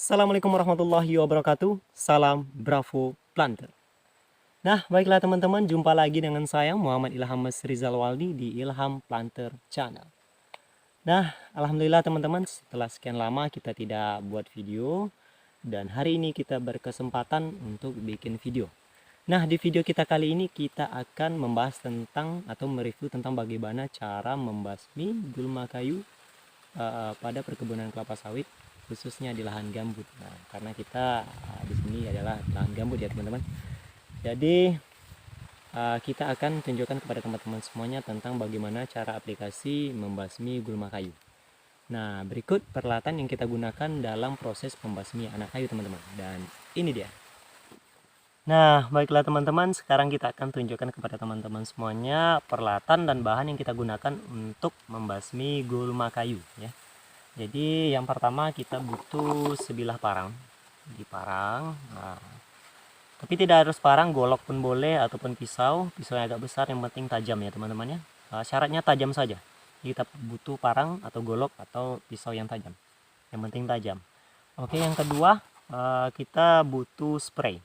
Assalamualaikum warahmatullahi wabarakatuh. Salam Bravo Planter. Nah, baiklah teman-teman, jumpa lagi dengan saya Muhammad Ilham Mas Rizal Waldi di Ilham Planter Channel. Nah, alhamdulillah teman-teman, setelah sekian lama kita tidak buat video dan hari ini kita berkesempatan untuk bikin video. Nah, di video kita kali ini kita akan membahas tentang atau mereview tentang bagaimana cara membasmi gulma kayu pada perkebunan kelapa sawit, khususnya di lahan gambut. Nah, karena kita di sini adalah lahan gambut ya teman-teman. Jadi kita akan tunjukkan kepada teman-teman semuanya tentang bagaimana cara aplikasi membasmi gulma kayu. Nah, berikut peralatan yang kita gunakan dalam proses pembasmi anak kayu teman-teman. Dan ini dia. Nah, baiklah teman-teman, sekarang kita akan tunjukkan kepada teman-teman semuanya peralatan dan bahan yang kita gunakan untuk membasmi gulma kayu ya. Jadi yang pertama kita butuh sebilah parang. Diparang. Nah, tapi tidak harus parang, golok pun boleh ataupun pisau yang agak besar, yang penting tajam ya teman-teman ya. Syaratnya tajam saja. Kita butuh parang atau golok atau pisau yang tajam. Yang penting tajam. Oke, yang kedua kita butuh spray.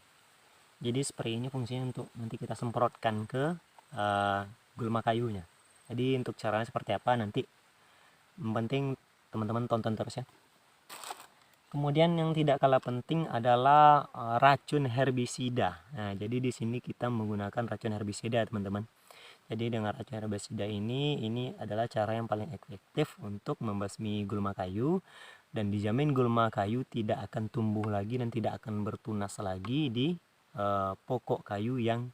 Jadi spray ini fungsinya untuk nanti kita semprotkan ke gulma kayunya. Jadi untuk caranya seperti apa nanti, yang penting teman-teman tonton terus ya. Kemudian yang tidak kalah penting adalah racun herbisida. Nah, jadi di sini kita menggunakan racun herbisida teman-teman. Jadi dengan racun herbisida ini adalah cara yang paling efektif untuk membasmi gulma kayu, dan dijamin gulma kayu tidak akan tumbuh lagi dan tidak akan bertunas lagi di pokok kayu yang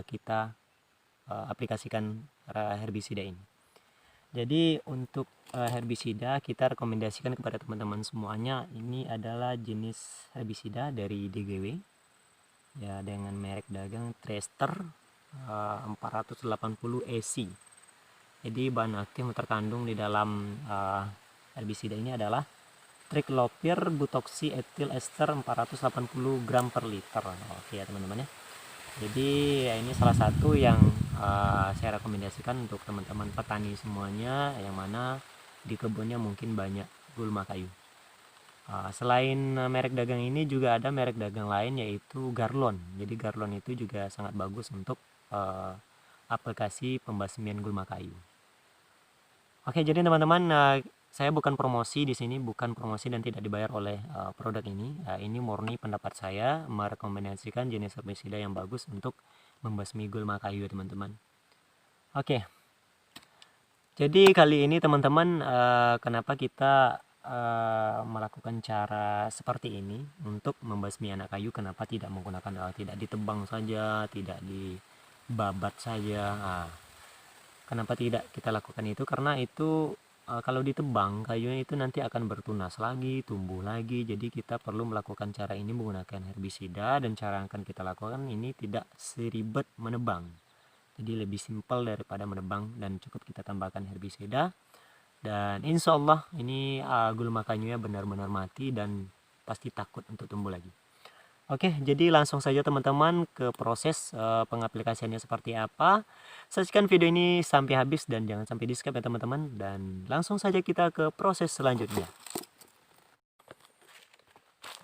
kita aplikasikan herbisida ini. Jadi untuk herbisida kita rekomendasikan kepada teman-teman semuanya, ini adalah jenis herbisida dari DGW ya, dengan merek dagang Trester 480 EC. Jadi bahan aktif yang terkandung di dalam herbisida ini adalah Triclopyr butoxy ethyl ester 480 gram per liter. Oke ya teman-teman ya. Jadi ya, ini salah satu yang saya rekomendasikan untuk teman-teman petani semuanya yang mana di kebunnya mungkin banyak gulma kayu. Selain merek dagang ini juga ada merek dagang lain yaitu Garlon. Jadi Garlon itu juga sangat bagus untuk aplikasi pembasmian gulma kayu. Oke, jadi teman-teman, saya bukan promosi di sini, bukan promosi dan tidak dibayar oleh produk ini. Ini murni pendapat saya merekomendasikan jenis herbisida yang bagus untuk membasmi gulma kayu teman-teman. Oke. Jadi kali ini teman-teman, kenapa kita melakukan cara seperti ini untuk membasmi anak kayu? Kenapa tidak menggunakan tidak ditebang saja, tidak dibabat saja? Kenapa tidak kita lakukan itu? Karena itu kalau ditebang kayunya itu nanti akan bertunas lagi, tumbuh lagi. Jadi kita perlu melakukan cara ini menggunakan herbisida, dan cara yang akan kita lakukan ini tidak seribet menebang. Jadi lebih simpel daripada menebang, dan cukup kita tambahkan herbisida. Dan insya Allah ini gulma kayunya benar-benar mati dan pasti takut untuk tumbuh lagi. Oke, jadi langsung saja teman-teman ke proses pengaplikasiannya seperti apa. Saksikan video ini sampai habis dan jangan sampai di skip ya teman-teman. Dan langsung saja kita ke proses selanjutnya.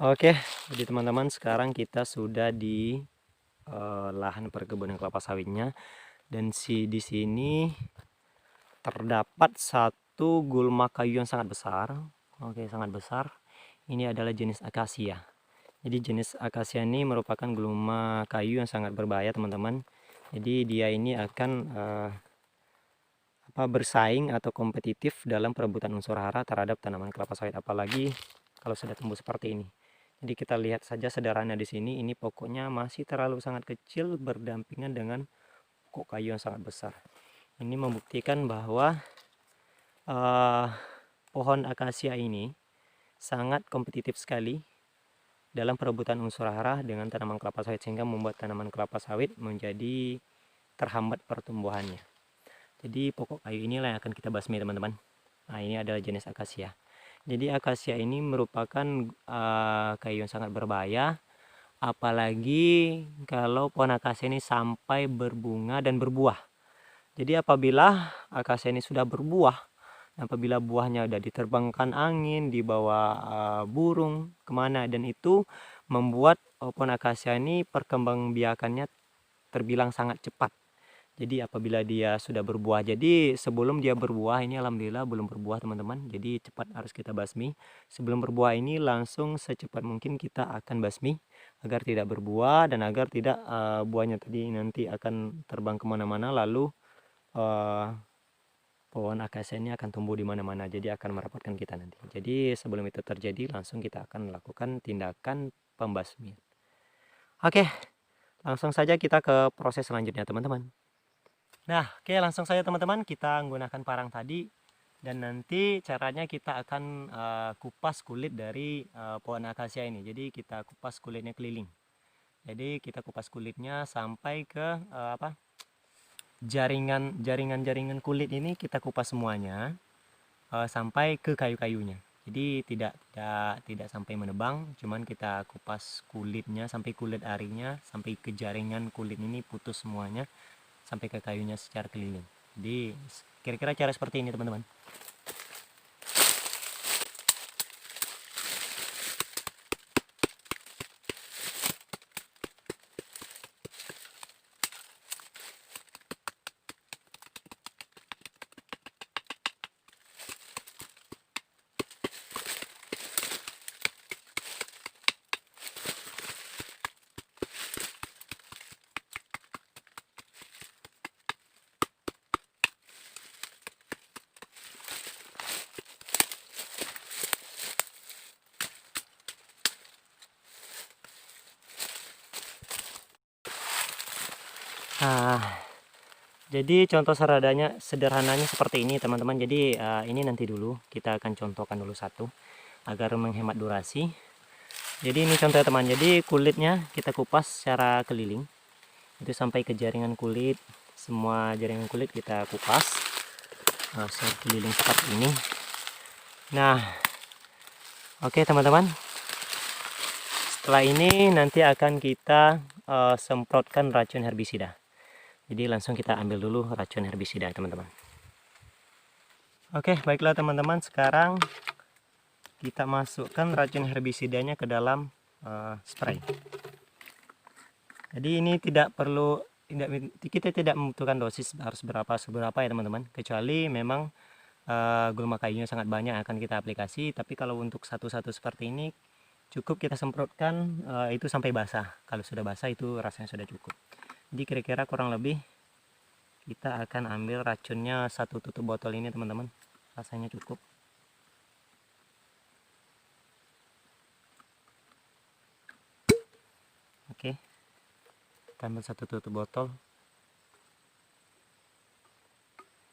Oke, jadi teman-teman sekarang kita sudah di lahan perkebunan kelapa sawitnya, dan di sini terdapat satu gulma kayu yang sangat besar. Oke, sangat besar. Ini adalah jenis akasia. Jadi jenis akasia ini merupakan gulma kayu yang sangat berbahaya teman-teman. Jadi dia ini akan bersaing atau kompetitif dalam perebutan unsur hara terhadap tanaman kelapa sawit, apalagi kalau sudah tumbuh seperti ini. Jadi kita lihat saja sederhana di sini, ini pokoknya masih terlalu sangat kecil berdampingan dengan pokok kayu yang sangat besar. Ini membuktikan bahwa pohon akasia ini sangat kompetitif sekali dalam perebutan unsur hara dengan tanaman kelapa sawit, sehingga membuat tanaman kelapa sawit menjadi terhambat pertumbuhannya. Jadi pokok kayu inilah yang akan kita basmi, teman-teman. Nah, ini adalah jenis akasia. Jadi akasia ini merupakan kayu yang sangat berbahaya, apalagi kalau pohon akasia ini sampai berbunga dan berbuah. Jadi apabila akasia ini sudah berbuah, apabila buahnya sudah diterbangkan angin, dibawa burung kemana, dan itu membuat pohon akasia ini perkembangbiakannya terbilang sangat cepat. Jadi apabila dia sudah berbuah, jadi sebelum dia berbuah ini alhamdulillah belum berbuah, teman-teman. Jadi cepat harus kita basmi. Sebelum berbuah ini langsung secepat mungkin kita akan basmi agar tidak berbuah dan agar tidak buahnya tadi nanti akan terbang kemana-mana, lalu pohon akasia ini akan tumbuh di mana-mana, jadi akan merepotkan kita nanti. Jadi sebelum itu terjadi langsung kita akan melakukan tindakan pembasmian. Oke, langsung saja kita ke proses selanjutnya, teman-teman. Nah, oke, langsung saja teman-teman, kita menggunakan parang tadi, dan nanti caranya kita akan kupas kulit dari pohon akasia ini. Jadi kita kupas kulitnya keliling. Jadi kita kupas kulitnya sampai ke jaringan kulit ini kita kupas semuanya sampai ke kayu-kayunya. Jadi tidak sampai menebang, cuman kita kupas kulitnya sampai kulit arinya, sampai ke jaringan kulit ini putus semuanya, sampai ke kayunya secara keliling. Jadi kira-kira cara seperti ini, teman-teman. Jadi contoh sederhananya seperti ini, teman-teman. Jadi ini nanti dulu kita akan contohkan dulu satu agar menghemat durasi. Jadi ini contohnya, teman. Jadi kulitnya kita kupas secara keliling itu sampai ke jaringan kulit, semua jaringan kulit kita kupas secara keliling seperti ini. Nah, oke teman-teman, setelah ini nanti akan kita semprotkan racun herbisida. Jadi langsung kita ambil dulu racun herbisida, teman-teman. Oke, baiklah teman-teman, sekarang kita masukkan racun herbisidanya ke dalam spray. Jadi ini kita tidak membutuhkan dosis harus seberapa ya, teman-teman. Kecuali memang gulma kayunya sangat banyak akan kita aplikasi. Tapi kalau untuk satu-satu seperti ini cukup kita semprotkan itu sampai basah. Kalau sudah basah itu rasanya sudah cukup. Jadi kira-kira kurang lebih kita akan ambil racunnya 1 tutup botol ini, teman-teman. Rasanya cukup. Oke, kita ambil 1 tutup botol.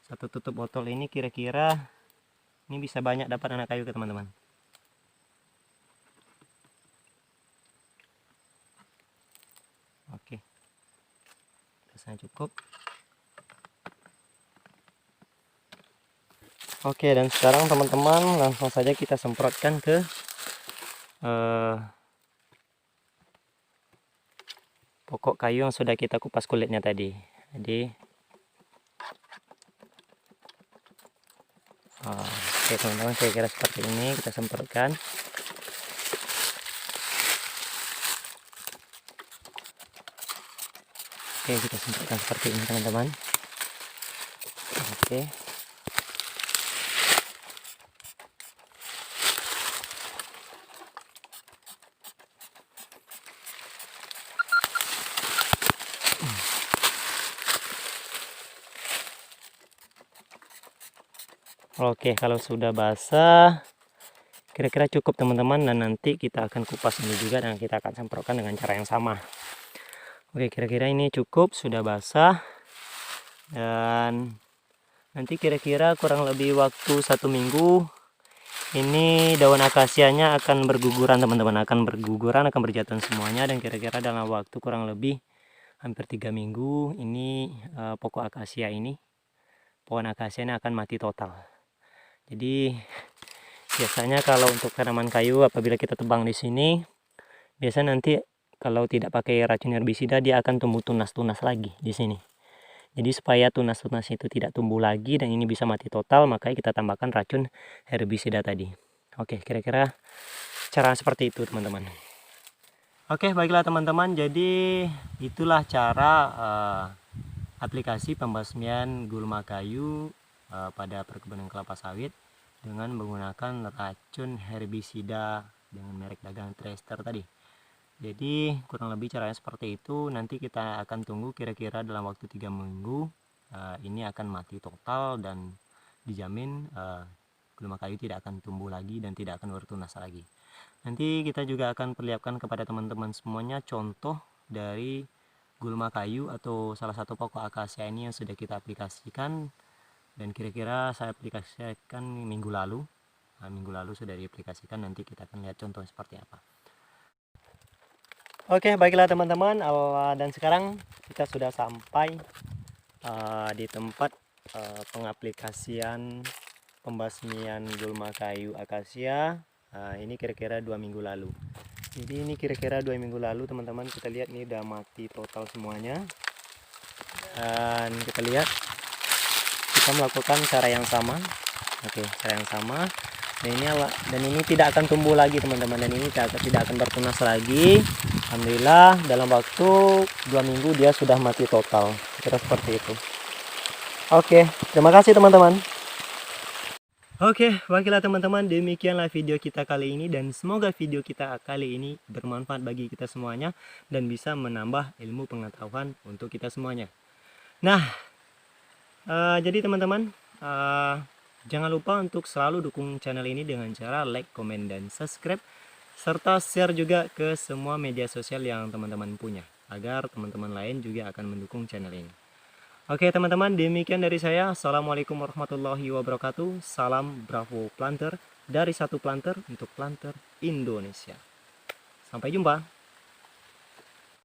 1 tutup botol ini kira-kira ini bisa banyak dapat anak kayu ke teman-teman. Oke, rasanya cukup. Oke, dan sekarang teman-teman langsung saja kita semprotkan ke pokok kayu yang sudah kita kupas kulitnya tadi. Jadi oke teman-teman, kira-kira seperti ini kita semprotkan. Oke, kita semprotkan seperti ini, teman-teman. Oke. Oke, kalau sudah basah kira-kira cukup teman-teman, dan nanti kita akan kupas ini juga dan kita akan semprotkan dengan cara yang sama. Oke, kira-kira ini cukup, sudah basah, dan nanti kira-kira kurang lebih waktu 1 minggu ini daun akasianya akan berguguran teman-teman, akan berjatuhan semuanya, dan kira-kira dalam waktu kurang lebih hampir 3 minggu ini pokok akasia ini, pohon akasia ini akan mati total. Jadi biasanya kalau untuk tanaman kayu apabila kita tebang di sini, biasa nanti kalau tidak pakai racun herbisida dia akan tumbuh tunas-tunas lagi di sini. Jadi supaya tunas-tunas itu tidak tumbuh lagi dan ini bisa mati total, makanya kita tambahkan racun herbisida tadi. Oke, kira-kira cara seperti itu teman-teman. Oke, baiklah teman-teman, jadi itulah cara aplikasi pembasmian gulma kayu pada perkebunan kelapa sawit dengan menggunakan racun herbisida dengan merek dagang Trester tadi. Jadi kurang lebih caranya seperti itu. Nanti kita akan tunggu kira-kira dalam waktu 3 minggu ini akan mati total, dan dijamin gulma kayu tidak akan tumbuh lagi dan tidak akan bertunas lagi. Nanti kita juga akan perlihatkan kepada teman-teman semuanya contoh dari gulma kayu atau salah satu pokok akasia ini yang sudah kita aplikasikan, dan kira-kira saya aplikasikan minggu lalu. Minggu lalu sudah diaplikasikan, nanti kita akan lihat contoh seperti apa. Oke, baiklah teman-teman, dan sekarang kita sudah sampai di tempat pengaplikasian pembasmian gulma kayu akasia. Ini kira-kira 2 minggu lalu. Jadi ini kira-kira 2 minggu lalu teman-teman, kita lihat ini udah mati total semuanya. Dan kita lihat kita melakukan cara yang sama. Oke, cara yang sama. Dan ini tidak akan tumbuh lagi teman-teman, dan ini tidak akan bertunas lagi. Alhamdulillah dalam waktu 2 minggu dia sudah mati total. Kira seperti itu. Oke, terima kasih teman-teman. Oke, baiklah teman-teman, demikianlah video kita kali ini, dan semoga video kita kali ini bermanfaat bagi kita semuanya dan bisa menambah ilmu pengetahuan untuk kita semuanya. Nah, jadi teman-teman, jangan lupa untuk selalu dukung channel ini dengan cara like, komen, dan subscribe, serta share juga ke semua media sosial yang teman-teman punya, agar teman-teman lain juga akan mendukung channel ini. Oke teman-teman, demikian dari saya. Assalamualaikum warahmatullahi wabarakatuh. Salam Bravo Planter, dari satu planter untuk planter Indonesia. Sampai jumpa.